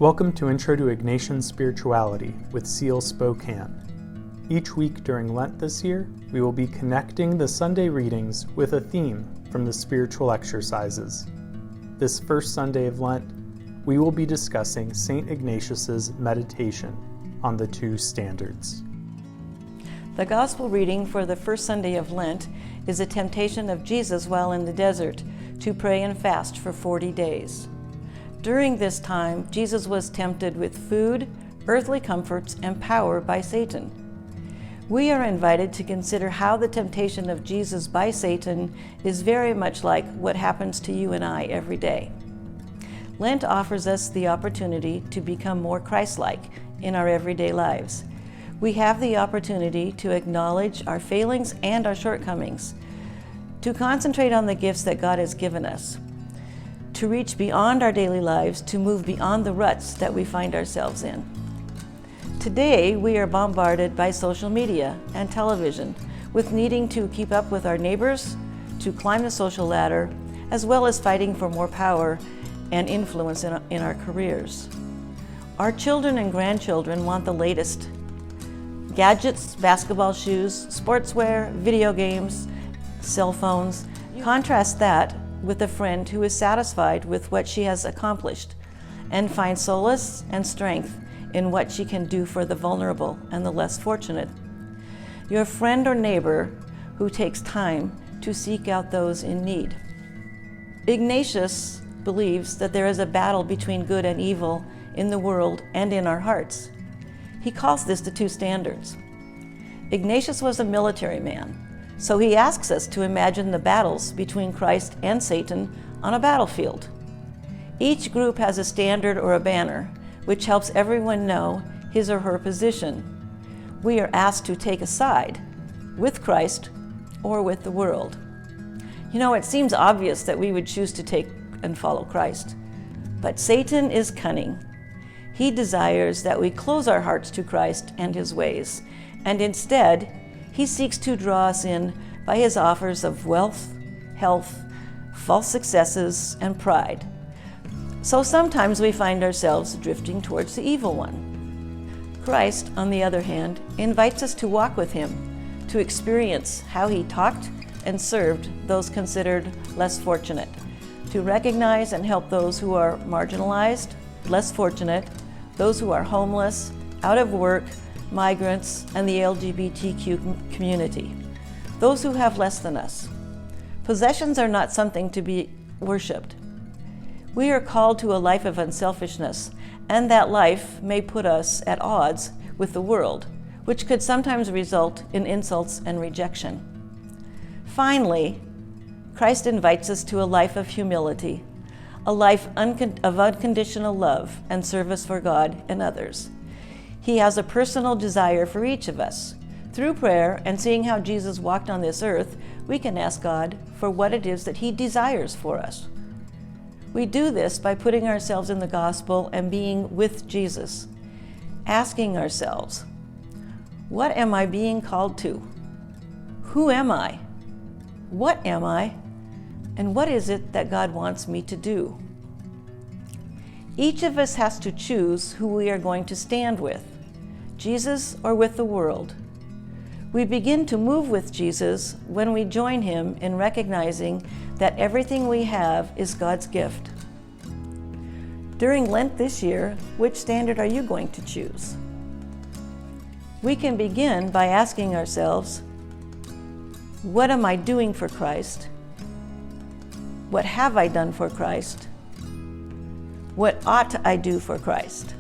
Welcome to Intro to Ignatian Spirituality with SEEL Spokane. Each week during Lent this year, we will be connecting the Sunday readings with a theme from the spiritual exercises. This first Sunday of Lent, we will be discussing St. Ignatius's meditation on the two standards. The Gospel reading for the first Sunday of Lent is a temptation of Jesus while in the desert to pray and fast for 40 days. During this time, Jesus was tempted with food, earthly comforts, and power by Satan. We are invited to consider how the temptation of Jesus by Satan is very much like what happens to you and I every day. Lent offers us the opportunity to become more Christ-like in our everyday lives. We have the opportunity to acknowledge our failings and our shortcomings, to concentrate on the gifts that God has given us, to reach beyond our daily lives, to move beyond the ruts that we find ourselves in. Today, we are bombarded by social media and television with needing to keep up with our neighbors, to climb the social ladder, as well as fighting for more power and influence in our careers. Our children and grandchildren want the latest gadgets, basketball shoes, sportswear, video games, cell phones. Contrast that with a friend who is satisfied with what she has accomplished and finds solace and strength in what she can do for the vulnerable and the less fortunate. Your friend or neighbor who takes time to seek out those in need. Ignatius believes that there is a battle between good and evil in the world and in our hearts. He calls this the two standards. Ignatius was a military man, so he asks us to imagine the battles between Christ and Satan on a battlefield. Each group has a standard or a banner, which helps everyone know his or her position. We are asked to take a side, with Christ or with the world. You know, it seems obvious that we would choose to take and follow Christ, but Satan is cunning. He desires that we close our hearts to Christ and his ways, and instead, he seeks to draw us in by his offers of wealth, health, false successes, and pride. So sometimes we find ourselves drifting towards the evil one. Christ, on the other hand, invites us to walk with him, to experience how he talked and served those considered less fortunate, to recognize and help those who are marginalized, less fortunate, those who are homeless, out of work, migrants, and the LGBTQ community, those who have less than us. Possessions are not something to be worshipped. We are called to a life of unselfishness, and that life may put us at odds with the world, which could sometimes result in insults and rejection. Finally, Christ invites us to a life of humility, a life of unconditional love and service for God and others. He has a personal desire for each of us. Through prayer and seeing how Jesus walked on this earth, we can ask God for what it is that he desires for us. We do this by putting ourselves in the gospel and being with Jesus, asking ourselves, what am I being called to? Who am I? What am I? And what is it that God wants me to do? Each of us has to choose who we are going to stand with, Jesus or with the world. We begin to move with Jesus when we join him in recognizing that everything we have is God's gift. During Lent this year, which standard are you going to choose? We can begin by asking ourselves, what am I doing for Christ? What have I done for Christ? What ought I do for Christ?